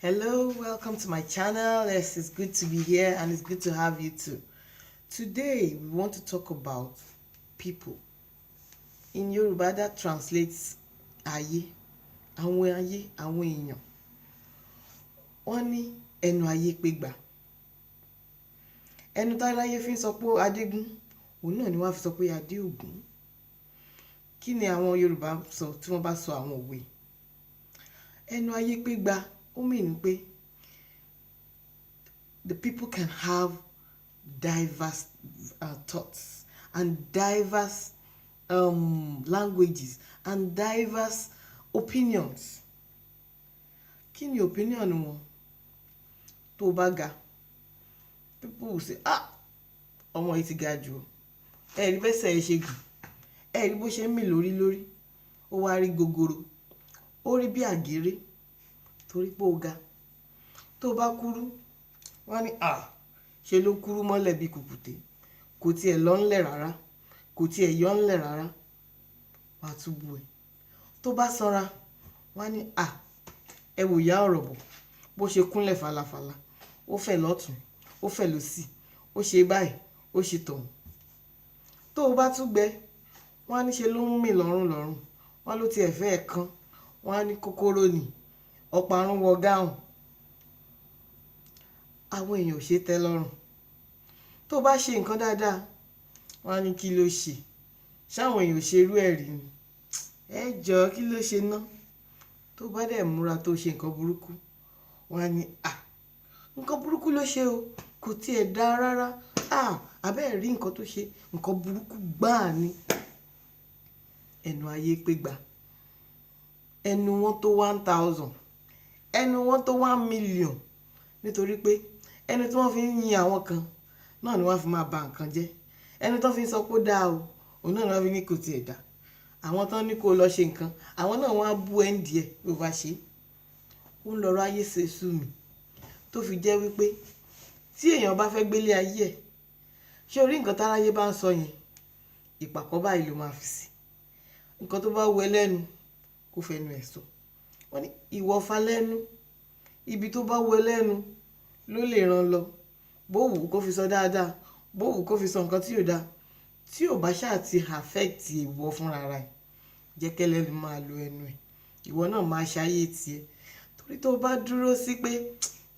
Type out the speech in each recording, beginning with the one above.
Hello, welcome to my channel. Yes, it's good to be here and it's good to have you too. Today, we want to talk about people. In Yoruba, that translates ayé, àwọn ayé, àwọn èèyàn. Wọ́n ní ẹnu ayé pé gbà. Ẹnu táráyé fi ń sọ pé Adégún, òun náà ni wọ́n fi sọ pé Adé Ògún. Kí ni àwọn Yorùbá sọ tí wọ́n bá sọ àwọn òwe? Ẹnu ayé pé gbà. Ó mean pé the people can have diverse thoughts and diverse languages and diverse opinions. Kí ni opinion wọn? Tó bá ga, people will say, ọmọ yìí ti ga jù o. Ẹ rí bẹ́sẹ̀ ẹ ṣe gùn. Ẹ rí bó ṣe ń mì lórí. Ó wá rí gogoro. Ó rí bí àgéré. Torí pé ó ga. Tó bá kúrú, wọ́n ní ṣe ló kúrú mọ́lẹ̀ bí kùkùté. Kò tiẹ̀ lọ ńlẹ̀ rárá. Kò tiẹ̀ yọ ńlẹ̀ rárá. Wàá tún bú ẹ. Tó bá sanra, wọ́n ní ẹ wò yá ọ̀rọ̀ bọ̀. Bó ṣe kúnlẹ̀ falafala. Ó fẹ̀ lọ́tùn. Ó fẹ̀ lósì. Ó ṣe báyìí. Ó ṣe tọ̀hún. Tó o bá tún gbẹ, wọ́n á ní ṣe ló ń mì lọ́rùn. Wọ́n ló tiẹ̀ fẹ́ kan. Wọ́n á ní kòkòrò ni. Ọ̀parun wọ gáhùn. Àwọn èèyàn ò ṣe tẹ́ lọ́rùn. Tó bá ṣe nǹkan dáadáa, wọ́n á ní kí ló ṣe. Ṣáwọn èèyàn ò ṣe irú ẹ̀ rí ni. Ẹ jọ̀ọ́ kí ló ṣe ná? Tó bá dẹ̀ múra tó ṣe nǹkan burúkú, wọ́n á ní nǹkan burúkú ló ṣe o. Kò tiẹ̀ dá rárá. Abẹ́ẹ̀ rí nǹkan tó ṣe. Nǹkan burúkú gbáà ni. Ẹnu ayé pé gbà. Ẹnu wọn tó 1000. Ẹnu wọn tó 1,000,000. Nítorí pé ẹni tí wọ́n fi ń yin àwọn kan náà ni wọ́n fi máa ba nǹkan jẹ́. Ẹni tó fi ń sọ pé ó dáa o, òun náà ni wọ́n fi ní kò tiẹ̀ dá. Àwọn tán ní kó lọ ṣe nǹkan, àwọn náà wọ́n á bú ẹ́ǹdì ẹ̀ bí ó bá ṣe. Ó ń lọ́rọ̀ ayé ṣe sú mi. Tó fi jẹ́ wípé tí èèyàn bá fẹ́ gbélé ayé ẹ̀, ṣé orí nǹkan táráyé bá ń sọ yẹn, ìpàkọ́ báyìí ló máa fi sí. Nǹkan tó bá wù ẹ́ lẹ́nu, kó fẹnu ẹ̀ sọ. Wọ́n ní ìwọ̀fà lẹ́nu. Ibi tó bá wù ẹ́ lẹ́nu ló lè ràn lọ. Bó wù kó fi sọ dáadáa, bó wù kó fi sọ nǹkan tí ò dáa. Tí ò bá ṣáà ti affect ìwọ fúnra rẹ̀, jẹ́ kẹ́lẹ́nu máa lo ẹnu ẹ̀. Ìwọ náà máa ṣayé tiẹ̀. Torí tó bá dúró sí pé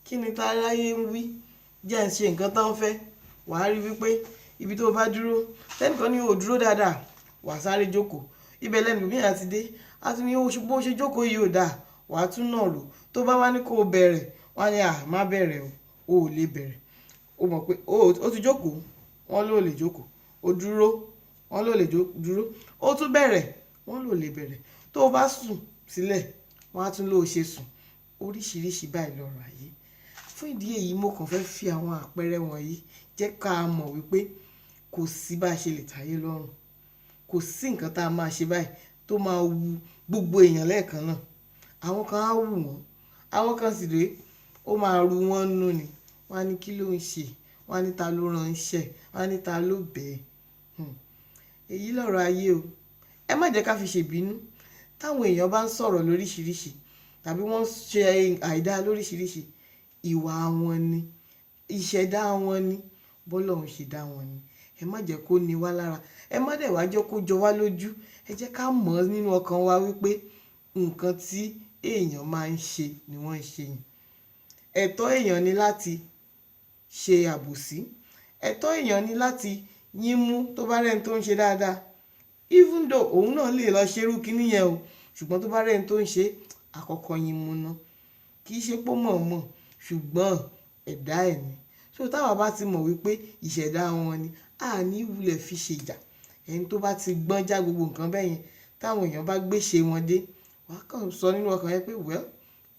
kí ni táráyé ń wí, jẹ́ ń ṣe nǹkan tán fẹ́, wàá rí wípé ibi tó bá dúró, tẹ́nìkan ní ò dúró dáadáa, wàá sáré jókòó. Ibẹ̀ lẹ́nu mi àti dé. A tún ní bó ṣe jókòó yìí ò dáa, wàá tún náà lò. Tó bá wá ní kó o bẹ̀rẹ̀, wọ́n á ní má bẹ̀rẹ̀ o. O ò lè bẹ̀rẹ̀. O mọ̀ pé o ti jókòó, wọ́n ló lè jókòó. O dúró, wọ́n ló lè dúró. O tún bẹ̀rẹ̀, wọ́n ló lè bẹ̀rẹ̀. Tó o bá sùn sílẹ̀, wọ́n á tún ló ṣe sùn. Oríṣiríṣi báyìí lọ́rọ̀ ayé. Fún ìdí èyí, mo kàn fẹ́ fi àwọn àpẹẹrẹ wọ̀nyí jẹ́ ká mọ̀ wípé kò sí bá ṣe lè táyé lọ́rùn. Kò sí nǹkan tá a máa ṣe báyìí tó máa wu gbogbo èèyàn lẹ́ẹ̀kan náà. Àwọn kan á wù wọ́n. Àwọn kan sì rèé, ó máa ru wọ́n nú ni. Wọ́n á ní kí ló ń ṣe. Wọ́n á ní ta ló ránṣẹ́. Wọ́n á ní ta ló bẹ̀ẹ́. Èyí lọ̀rọ̀ ayé o. Ẹ má jẹ́ ká fi ṣèbínú. Táwọn èèyàn bá ń sọ̀rọ̀ lóríṣiríṣi tàbí wọ́n ṣe àìdá lóríṣiríṣi, ìwà wọn ni, ìṣẹ̀dá wọn ni, bọ́lọ́run ṣe dá wọn ni. Ẹ má jẹ́ kó ní wá lára. Ẹ má dẹ̀ wá jẹ́ kó jọ wá lójú. Ẹ jẹ́ ká mọ̀ nínú ọkàn wa wípé nǹkan tí èèyàn máa ń ṣe ni wọ́n ń ṣe yìí. Ẹ̀tọ́ èèyàn ni láti ṣe àbòsí. Ẹ̀tọ́ èèyàn ni láti yínmú tó bá rẹ́ni tó ń ṣe dáadáa. Even though òun náà lè lọ ṣerú kíní yẹn o, ṣùgbọ́n tó bá rẹ́ni tó ń ṣe, àkọ́kọ́ yínmú ná. Kì í ṣe pé mọ̀ọ́mọ̀, ṣùgbọ́n ẹ̀dá ẹ̀ ni. So táwa bá ti mọ̀ wípé ìṣẹ̀dá wọn ni, a ní wulẹ̀ fi ṣe ìjà. Ẹni tó bá ti gbọ́n já gbogbo nǹkan bẹ́yẹn, táwọn èèyàn bá gbéṣe wọn dé, wàá kàn sọ nínú ọkàn yẹn pé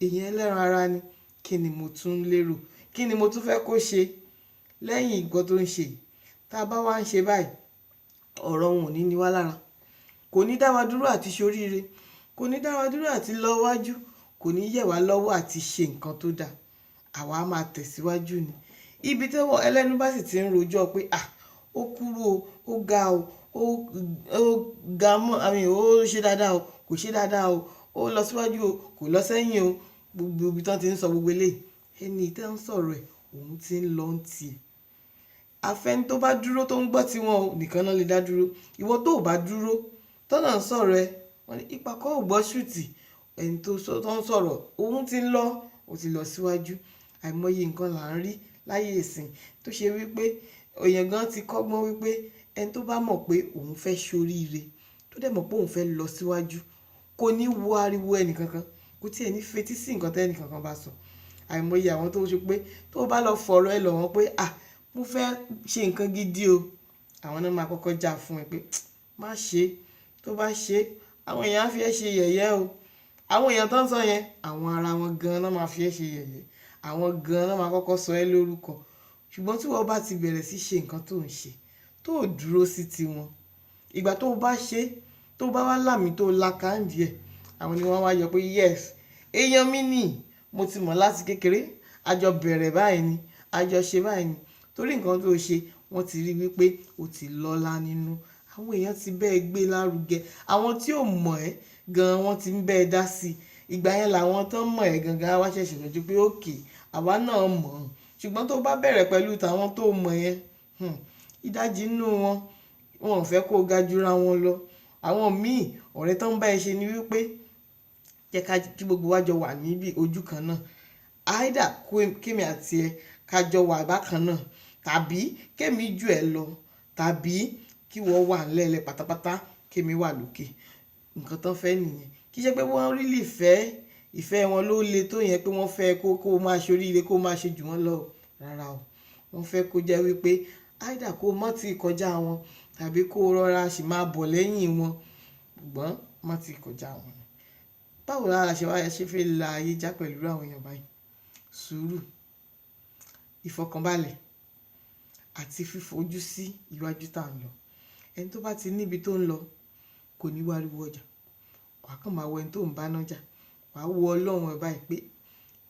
èèyàn ẹlẹ́ran ara ni. Kí ni mo tún lérò? Kí ni mo tún fẹ́ kó ṣe lẹ́yìn nǹkan tó ń ṣe? Tá a bá wá ń ṣe báyìí, ọ̀rọ̀ wọn ò ní wá lára. Kò ní dá wa dúró àti ṣoríire. Kò ní dá wa dúró àti lọ wájú. Kò ní yẹ̀ wá lọ́wọ́ àti ṣe nǹkan tó dáa. Àwa á máa tẹ̀síwájú ni. Ibi tí ẹlẹ́nu bá sì ti ń rojọ́ pé ó kúrú o, ó ga o, ó ga mọ́, ó ṣe dáadáa o, kò ṣe dáadáa o, ó lọ síwájú o, kò lọ sẹ́yìn o, gbogbo ibi tán ti ń sọ gbogbo eléyìí ẹni tẹ́ ń sọ̀rọ̀ ẹ̀ òun ti ń lọ ń tiẹ̀. Àfẹ́ni tó bá dúró tó ń gbọ́ tiwọn nìkan náà lè dá dúró. Ìwọ tó ò bá dúró tọ́nà ń sọ̀rọ̀ ẹ wọ́n ní ìpàkọ́ ò gbọ́ ṣùtì, ẹni tó ń sọ̀rọ̀ òun ti ń lọ, ó ti lọ síwájú. Àìmọye nǹkan là ń rí láyé ìsìn tó ṣe wípé èèyàn gan ti kọ́gbọ́n wípé ẹni tó bá mọ̀ pé òun fẹ́ ṣoríire tó dẹ̀ mọ̀ pé òun fẹ́ lọ síwájú kò ní wo ariwo ẹnì kankan, kò tiẹ̀ ní fetí sí nǹkan tẹ́nì kankan bá sọ. Àìmọye àwọn tó ṣe pé tó bá lọ fọ̀rọ̀ ẹ lọ̀ wọ́n pé mo fẹ́ ṣe nǹkan gidi o, àwọn náà máa kọ́kọ́ jà fún ẹ pé má ṣe, tó bá ṣe àwọn èèyàn á fi ẹ́ ṣe yẹ̀yẹ́ o. Àwọn èèyàn tó ń sọ yẹn àwọn ara wọn gan náà máa fi ẹ́ ṣe yẹ̀yẹ́, àwọn gan náà máa kọ́kọ́ sọ ẹ́ lórúkọ. Ṣùgbọ́n tí wọ́n bá ti bẹ̀rẹ̀ sí ṣe nǹkan tó ń ṣe tó dúró sí tiwọn, ìgbà tó bá ṣe tó bá wá lámì tó lákàndí ẹ̀, àwọn ni wọ́n wá yọ pé yes èèyàn mi nì, mo ti mọ̀ láti kékeré, a jọ bẹ̀rẹ̀ báyìí ni, a jọ ṣe báyìí ni, torí nǹkan tó ṣe wọ́n ti rí wípé o ti lọ́lá nínú, àwọn èèyàn ti bẹ́ẹ̀ gbé lárugẹ, àwọn tí ò mọ̀ ẹ́ gan wọ́n ti ń bẹ́ẹ̀ dá sí i. Ìgbà yẹn làwọn tó mọ̀ ẹ́ gangan wá ṣẹ̀ṣẹ̀ lọ́jọ́ pé òkè àwa náà mọ̀ ọ́n. Ṣùgbọ́n tó bá bẹ̀rẹ̀ pẹ̀lú tàwọn tó mọ̀ yẹn, ìdajì nínú wọn wọn ò fẹ́ kó ga jura wọn lọ. Àwọn míì ọ̀rẹ́ tó ń bá ẹ ṣe ni wípé jẹ́ ká kí gbogbo wa jọ wà níbi ojú kan náà, either kémi àti ẹ ká jọ wà bákan náà, tàbí kémi jù ẹ lọ, tàbí kí wọ́n wà lẹ́lẹ̀ pátápátá kémi wà lókè. Nǹkan tán fẹ́ nìyẹn. Kì í ṣe pé wọ́n really fẹ́ ìfẹ́ wọn ló le tó yẹn pé wọ́n fẹ́ kó máa ṣoríire kó máa ṣe jù wọ́n lọ rárá o. Wọ́n fẹ́ kó jẹ́ wípé either kó má ti kọjá wọn tàbí kó rọra sì máa bọ̀ lẹ́yìn wọn, ṣùgbọ́n má ti kọjá wọn. Báwo la ṣe fẹ́ la ayé já pẹ̀lú àwọn èèyàn báyìí? Sùúrù, ìfọ̀kànbalẹ̀ àti fífojú sí iwájú tá ń lọ. Ẹni tó bá ti níbi tó ń lọ kò ní wáriwo ọjà, wàá kàn máa wo ẹni tó ń bá nájà, wàá wo Ọlọ́run ẹ báyìí pé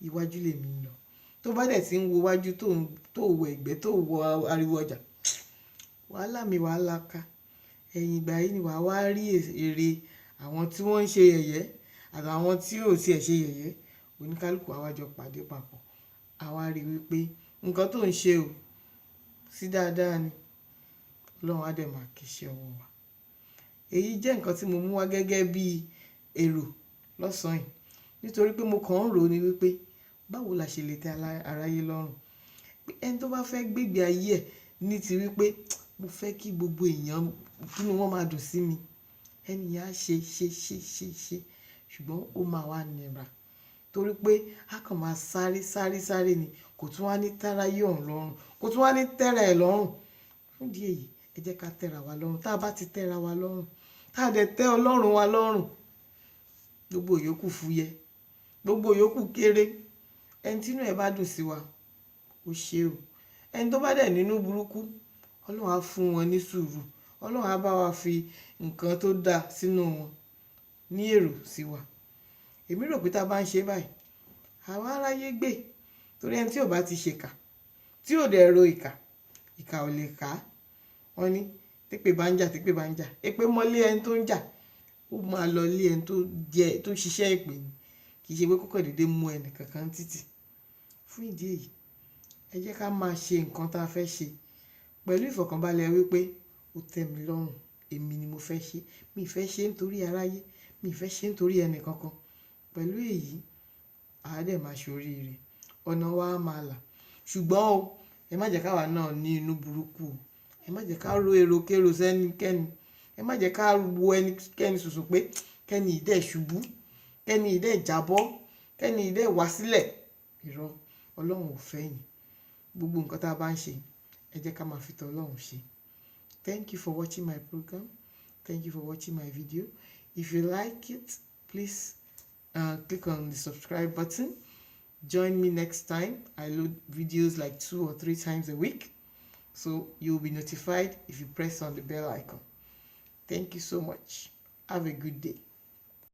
iwájú lèmi ń lọ. Tó bá dẹ̀ ti ń wo iwájú tó wo ẹ̀gbẹ́ tó wo ariwo ọjà, wàhálà mi wàhálà ká. Ẹ̀yìn ìgbà yìí ni wàá wá rí èrè àwọn tí wọ́n ń ṣe yẹ̀yẹ́ àtàwọn tí ò tiẹ̀ ṣe yẹ̀yẹ́. Oníkálùkù àwa jọ pàdé papọ̀, àwa rí wípé nǹkan tó ń ṣe o sí dáadáa ni, Ọlọ́run á dẹ̀ máa kí iṣẹ́ ọwọ́ wa. Èyí jẹ́ nǹkan tí mo mú wá gẹ́gẹ́ bí èrò lọ́sàn-án yìí, nítorí pé mo kàn ń rò ní wípé báwo la ṣe lè tẹ́ aráyé lọ́rùn. Ẹni tó bá fẹ́ gbégbé ayé ẹ̀ ní ti wípé mo fẹ́ kí gbogbo èèyàn kínú wọn máa dùn sí mi, ẹni yẹn á ṣe, ṣùgbọ́n ó máa wá nira torí pé a kàn máa sáré ni, kò tún wá ní táráyé ọ̀hún lọ́rùn, kò tún wá ní tẹ́ra ẹ̀ lọ́rùn. Fún ìdí èyí ẹ jẹ́ ká tẹ́ra wa lọ́rùn. Tá a bá ti tẹ́ra wa lọ́rùn, tá a dẹ̀ tẹ́ Ọlọ́run wa lọ́rùn, gbogbo ìyókù fúyẹ́, gbogbo ìyókù kéré. Ẹni tí inú ẹ̀ bá dùn sí wa ó ṣe o. Ẹni tó bá dẹ̀ nínú burúkú, Ọlọ́run á fún wọn ní sùúrù, Ọlọ́run á bá wa fi nǹkan tó dá sínú wọn ní èrò sí wa. Èmi rò pé tá a bá ń ṣe báyìí àwa aráyé gbé, torí ẹni tí ò bá ti ṣèkà tí ò dẹ̀ ro ìkà ò lè ká. Wọ́n ní tépè bá ń jà èpè mọ́lé ẹni tó ń jà ó máa lọ lé ẹni tó ṣiṣẹ́ èpè ni, kì í ṣe pé kókò dédé mú ẹnì kankan títì. Fún ìdí èyí ẹ jẹ́ ká máa ṣe nǹkan tá a fẹ́ ṣe pẹ̀lú ìfọ̀kànbalẹ̀ wípé ó tẹ́ mi lọ́rùn, èmi ni mo fẹ́ ṣe, mi ì fẹ́ ṣe nítorí aráyé, mi ì fẹ́ ṣe nítorí ẹnì kankan. Pẹ̀lú èyí àá dẹ̀ máa ṣoríire, ọ̀nà wa á máa là. Ṣùgbọ́n o ẹ má jẹ́ káwa náà ní inú burúkú o, ẹ má jẹ́ ká ro èròkérò sẹ́nikẹ́ni, ẹ má jẹ́ ká wo ẹnikẹ́ni ṣoṣo pé kẹ́ni ìdẹ́ ṣubú, kẹ́ni ìdẹ́ jábọ́, kẹ́ni ìdẹ́ wá sílẹ̀. Irọ́, Ọlọ́run ò fẹ́ yín. Gbogbo nǹkan tá a bá ń ṣe ẹ jẹ́ ká máa fi tọ Ọlọ́run ṣe. Thank you for watching my program. Thank you for watching my video. If you like it, please click on the subscribe button. Join me next time. I load videos like 2 or 3 times a week, so you'll be notified if you press on the bell icon. Thank you so much. Have a good day.